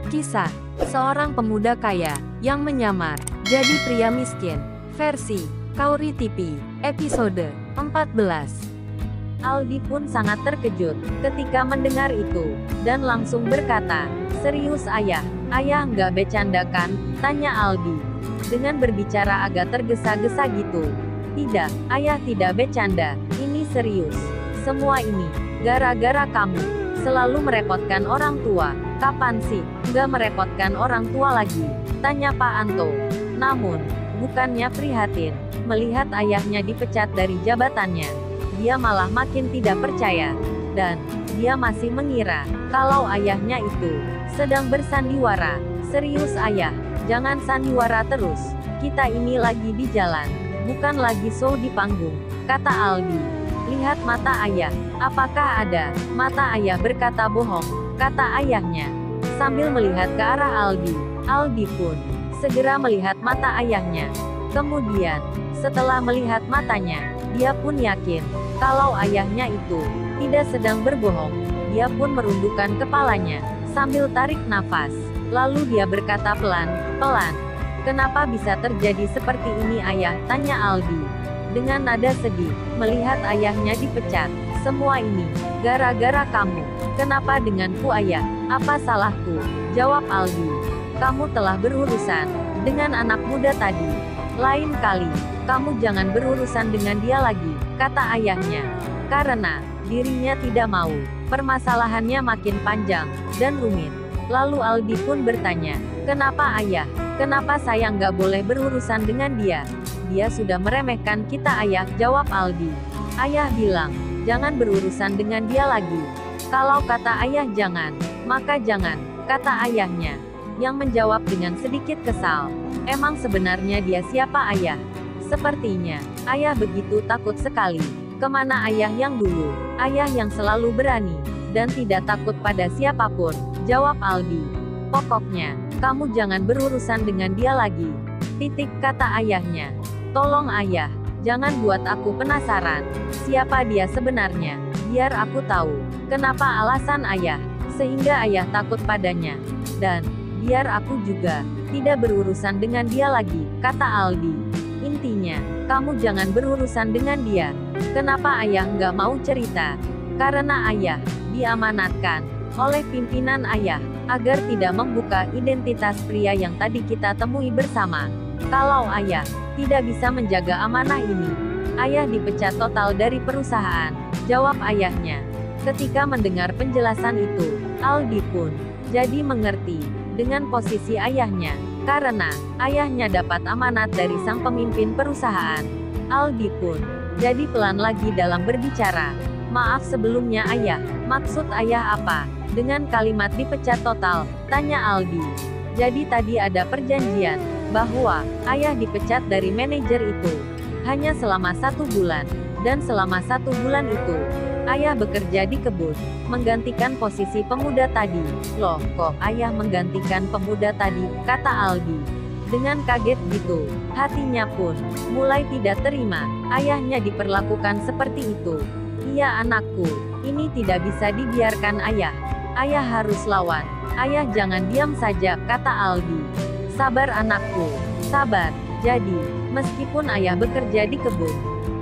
Kisah seorang pemuda kaya yang menyamar jadi pria miskin. Versi Kauri TV, episode 14. Aldi pun sangat terkejut ketika mendengar itu, dan langsung berkata, "Serius ayah? Ayah nggak bercanda kan?" tanya Aldi, dengan berbicara agak tergesa-gesa gitu. "Tidak, ayah tidak bercanda, ini serius. Semua ini gara-gara kamu, selalu merepotkan orang tua." "Kapan sih nggak merepotkan orang tua lagi?" tanya Pak Anto. Namun, bukannya prihatin melihat ayahnya dipecat dari jabatannya. Dia malah makin tidak percaya, dan dia masih mengira kalau ayahnya itu sedang bersandiwara. "Serius ayah, jangan sandiwara terus. Kita ini lagi di jalan, bukan lagi show di panggung," kata Aldi. "Lihat mata ayah, apakah ada?" "Mata ayah berkata bohong," kata ayahnya, sambil melihat ke arah Aldi. Aldi pun segera melihat mata ayahnya. Kemudian, setelah melihat matanya, dia pun yakin kalau ayahnya itu tidak sedang berbohong. Dia pun merundukkan kepalanya sambil tarik nafas. Lalu dia berkata pelan-pelan, "Kenapa bisa terjadi seperti ini ayah?" tanya Aldi dengan nada sedih melihat ayahnya dipecat. "Semua ini gara-gara kamu." "Kenapa denganku ayah? Apa salahku?" jawab Aldi. "Kamu telah berurusan dengan anak muda tadi. Lain kali, kamu jangan berurusan dengan dia lagi," kata ayahnya. Karena dirinya tidak mau permasalahannya makin panjang dan rumit. Lalu Aldi pun bertanya, "Kenapa ayah? Kenapa saya nggak boleh berurusan dengan dia? Dia sudah meremehkan kita ayah," jawab Aldi. "Ayah bilang, jangan berurusan dengan dia lagi. Kalau kata ayah jangan, maka jangan," kata ayahnya, yang menjawab dengan sedikit kesal. Emang sebenarnya dia siapa ayah? Sepertinya, ayah begitu takut sekali. Kemana ayah yang dulu? Ayah yang selalu berani, dan tidak takut pada siapapun, jawab Aldi. "Pokoknya, kamu jangan berurusan dengan dia lagi. Titik," kata ayahnya. "Tolong ayah, jangan buat aku penasaran. Siapa dia sebenarnya? Biar aku tahu kenapa alasan ayah, sehingga ayah takut padanya. Dan biar aku juga tidak berurusan dengan dia lagi," kata Aldi. "Intinya, kamu jangan berurusan dengan dia." Kenapa ayah nggak mau cerita? Karena ayah diamanatkan oleh pimpinan ayah agar tidak membuka identitas pria yang tadi kita temui bersama. Kalau ayah tidak bisa menjaga amanah ini, ayah dipecat total dari perusahaan, jawab ayahnya. Ketika mendengar penjelasan itu, Aldi pun jadi mengerti dengan posisi ayahnya, karena ayahnya dapat amanat dari sang pemimpin perusahaan. Aldi pun jadi pelan lagi dalam berbicara. "Maaf sebelumnya ayah, maksud ayah apa dengan kalimat dipecat total?" tanya Aldi. "Jadi tadi ada perjanjian bahwa ayah dipecat dari manajer itu hanya selama 1 bulan, dan selama 1 bulan itu ayah bekerja di kebun, menggantikan posisi pemuda tadi." "Loh, kok ayah menggantikan pemuda tadi?" kata Aldi. Dengan kaget gitu, hatinya pun mulai tidak terima. Ayahnya diperlakukan seperti itu. "Iya anakku, ini tidak bisa dibiarkan ayah. Ayah harus lawan. Ayah jangan diam saja," kata Aldi. "Sabar anakku, sabar. Jadi, meskipun ayah bekerja di kebun,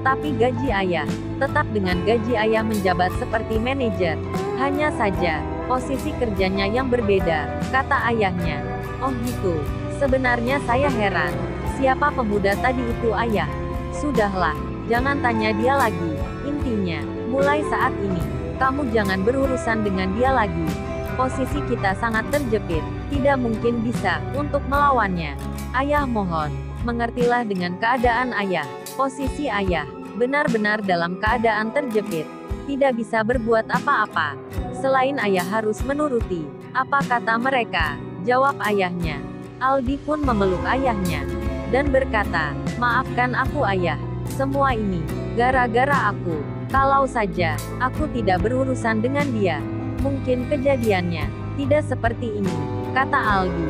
tapi gaji ayah tetap dengan gaji ayah menjabat seperti manajer. Hanya saja, posisi kerjanya yang berbeda," kata ayahnya. "Oh gitu. Sebenarnya saya heran. Siapa pemuda tadi itu ayah?" "Sudahlah, jangan tanya dia lagi. Intinya, mulai saat ini, kamu jangan berurusan dengan dia lagi. Posisi kita sangat terjepit, tidak mungkin bisa untuk melawannya. Ayah mohon, mengertilah dengan keadaan ayah. Posisi ayah benar-benar dalam keadaan terjepit. Tidak bisa berbuat apa-apa. Selain ayah harus menuruti apa kata mereka," jawab ayahnya. Aldi pun memeluk ayahnya dan berkata, "Maafkan aku ayah. Semua ini gara-gara aku. Kalau saja aku tidak berurusan dengan dia, mungkin kejadiannya tidak seperti ini," kata Aldi.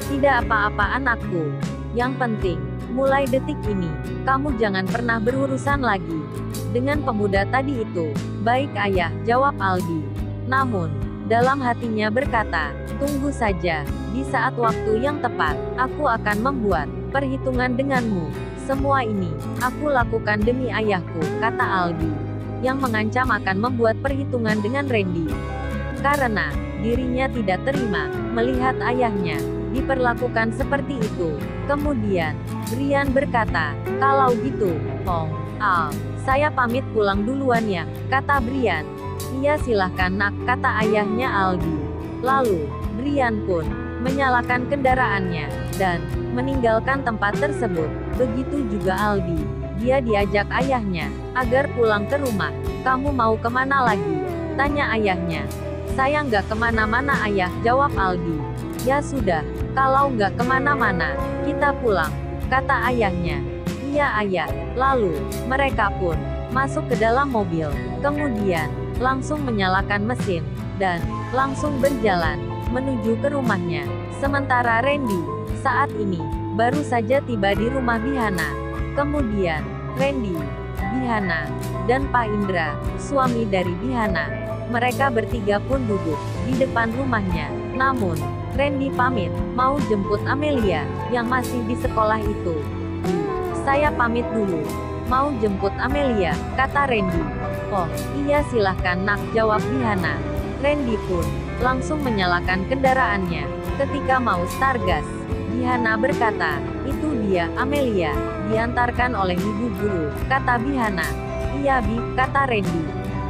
"Tidak apa-apa anakku. Yang penting, mulai detik ini, kamu jangan pernah berurusan lagi dengan pemuda tadi itu." "Baik ayah," jawab Aldi. Namun, dalam hatinya berkata, Tunggu saja, di saat waktu yang tepat, aku akan membuat perhitungan denganmu. Semua ini, aku lakukan demi ayahku, kata Aldi, yang mengancam akan membuat perhitungan dengan Randy. Karena, dirinya tidak terima, melihat ayahnya diperlakukan seperti itu. Kemudian, Brian berkata, kalau gitu, Al, saya pamit pulang duluan ya, kata Brian. Iya silahkan nak, kata ayahnya Aldi. Lalu, Brian pun menyalakan kendaraannya dan meninggalkan tempat tersebut. Begitu juga Aldi. Dia diajak ayahnya agar pulang ke rumah. Kamu mau kemana lagi? Tanya ayahnya. Saya nggak kemana-mana ayah, jawab Aldi. Ya sudah, kalau nggak kemana-mana, kita pulang, kata ayahnya. Iya ayah. Lalu, mereka pun masuk ke dalam mobil. Kemudian, langsung menyalakan mesin, dan langsung berjalan menuju ke rumahnya. Sementara Randy, saat ini, baru saja tiba di rumah Bihana. Kemudian, Randy, Bihana, dan Pak Indra, suami dari Bihana, mereka bertiga pun duduk di depan rumahnya. Namun, Randy pamit, mau jemput Amelia, yang masih di sekolah itu. Saya pamit dulu, mau jemput Amelia, kata Randy. Oh, iya silahkan nak, jawab Bihana. Randy pun langsung menyalakan kendaraannya. Ketika mau stargas, Bihana berkata, itu dia, Amelia, diantarkan oleh ibu guru, kata Bihana. Iya Bi, kata Randy.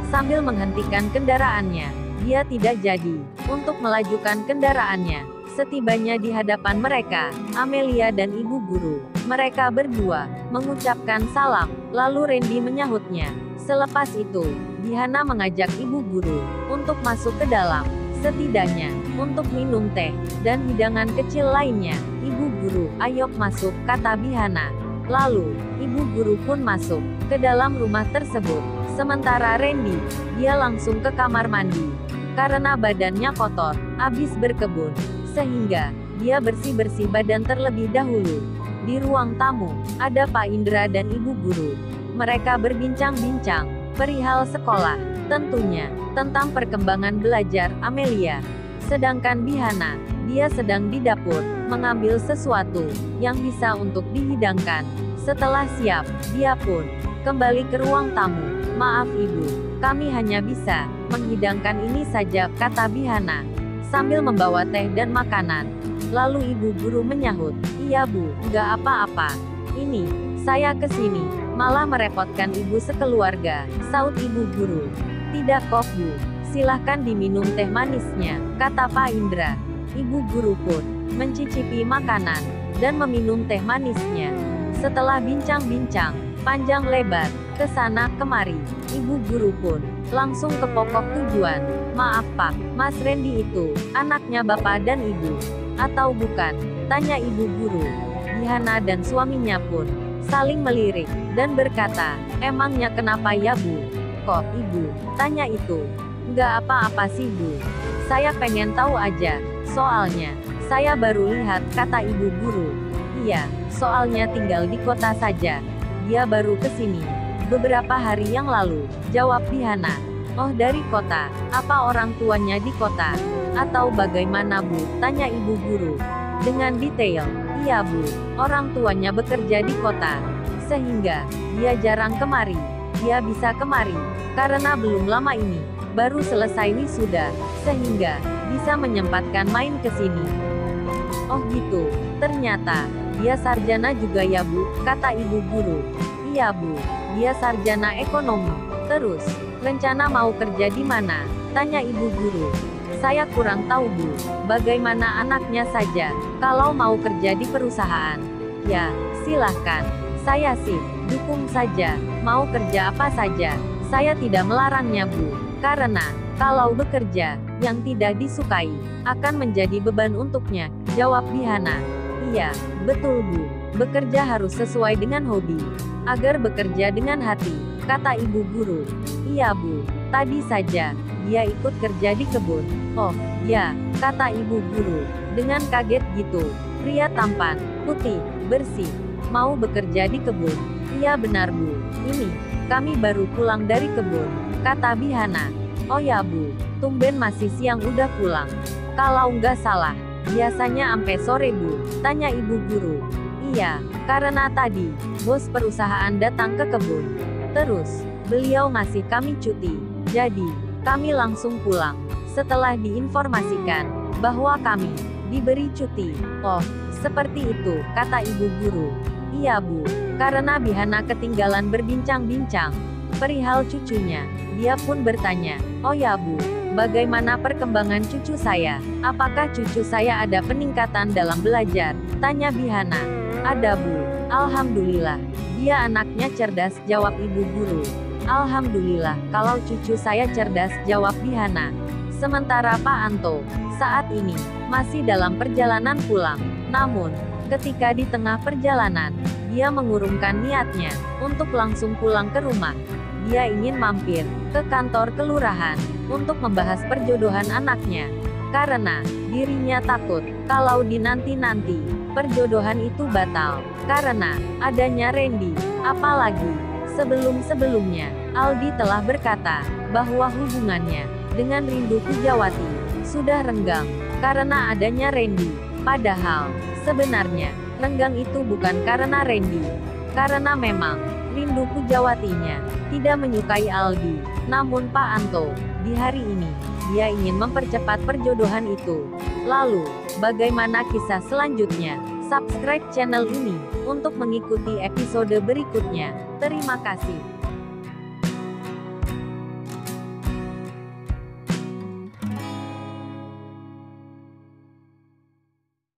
Sambil menghentikan kendaraannya, dia tidak jadi untuk melajukan kendaraannya. Setibanya di hadapan mereka, Amelia dan ibu guru, mereka berdua mengucapkan salam, lalu Randy menyahutnya. Selepas itu, Bihana mengajak ibu guru untuk masuk ke dalam, setidaknya untuk minum teh dan hidangan kecil lainnya. Ibu guru, ayo masuk, kata Bihana. Lalu, ibu guru pun masuk ke dalam rumah tersebut. Sementara Randy, dia langsung ke kamar mandi. Karena badannya kotor, habis berkebun, sehingga dia bersih-bersih badan terlebih dahulu. Di ruang tamu, ada Pak Indra dan ibu guru. Mereka berbincang-bincang perihal sekolah, tentunya tentang perkembangan belajar Amelia. Sedangkan Bihana, dia sedang di dapur, mengambil sesuatu yang bisa untuk dihidangkan. Setelah siap, dia pun kembali ke ruang tamu. Maaf ibu, kami hanya bisa menghidangkan ini saja, kata Bihana, sambil membawa teh dan makanan. Lalu ibu guru menyahut, iya bu, nggak apa-apa. Ini, saya kesini, malah merepotkan ibu sekeluarga, saut ibu guru. Tidak kok bu, silahkan diminum teh manisnya, kata Pak Indra. Ibu guru pun mencicipi makanan dan meminum teh manisnya. Setelah bincang-bincang panjang lebar ke sana kemari, ibu guru pun langsung ke pokok tujuan. Maaf Pak, Mas Randy itu anaknya bapak dan ibu, atau bukan? Tanya ibu guru. Bihana dan suaminya pun saling melirik dan berkata, emangnya kenapa ya bu? Kok ibu tanya itu? Nggak apa-apa sih bu, saya pengen tahu aja, soalnya saya baru lihat, kata ibu guru. Iya, soalnya tinggal di kota saja, dia baru kesini beberapa hari yang lalu, jawab Bihana. Oh dari kota, apa orang tuanya di kota? Atau bagaimana bu? Tanya ibu guru dengan detail. Iya bu, orang tuanya bekerja di kota, sehingga dia jarang kemari. Dia bisa kemari karena belum lama ini baru selesai wisuda, sehingga bisa menyempatkan main ke sini. Oh gitu, ternyata dia sarjana juga ya bu, kata ibu guru. Iya bu, dia sarjana ekonomi. Terus, rencana mau kerja di mana? Tanya ibu guru. Saya kurang tahu bu, bagaimana anaknya saja, kalau mau kerja di perusahaan. Ya, silahkan, saya sih dukung saja, mau kerja apa saja, saya tidak melarangnya bu. Karena, kalau bekerja yang tidak disukai, akan menjadi beban untuknya, jawab Bihana. Iya, betul bu, bekerja harus sesuai dengan hobi, agar bekerja dengan hati, kata ibu guru. Iya bu, tadi saja, dia ikut kerja di kebun. Oh, ya, kata ibu guru, dengan kaget gitu. Pria tampan, putih, bersih, mau bekerja di kebun. Iya benar bu, ini, kami baru pulang dari kebun, kata Bihana. Oh ya bu, tumben masih siang udah pulang. Kalau nggak salah, biasanya sampai sore Bu, tanya ibu guru. Iya, karena tadi, bos perusahaan datang ke kebun. Terus, beliau ngasih kami cuti. Jadi, kami langsung pulang. Setelah diinformasikan bahwa kami diberi cuti. Oh, seperti itu, kata ibu guru. Iya Bu, karena Bihana ketinggalan berbincang-bincang perihal cucunya. Dia pun bertanya, oh ya Bu, bagaimana perkembangan cucu saya? Apakah cucu saya ada peningkatan dalam belajar? Tanya Bihana. Ada Bu, alhamdulillah. Dia anaknya cerdas, jawab ibu guru. Alhamdulillah, kalau cucu saya cerdas, jawab Bihana. Sementara Pak Anto, saat ini, masih dalam perjalanan pulang. Namun, ketika di tengah perjalanan, dia mengurungkan niatnya untuk langsung pulang ke rumah. Dia ingin mampir ke kantor kelurahan untuk membahas perjodohan anaknya. Karena dirinya takut kalau dinanti-nanti perjodohan itu batal karena adanya Randy. Apalagi sebelum-sebelumnya Aldi telah berkata bahwa hubungannya dengan Rindu Pujawati sudah renggang karena adanya Randy. Padahal sebenarnya renggang itu bukan karena Randy, karena memang Rindu Pujawatinya tidak menyukai Aldi. Namun Pak Anto, di hari ini, dia ingin mempercepat perjodohan itu. Lalu, bagaimana kisah selanjutnya? Subscribe channel ini untuk mengikuti episode berikutnya. Terima kasih.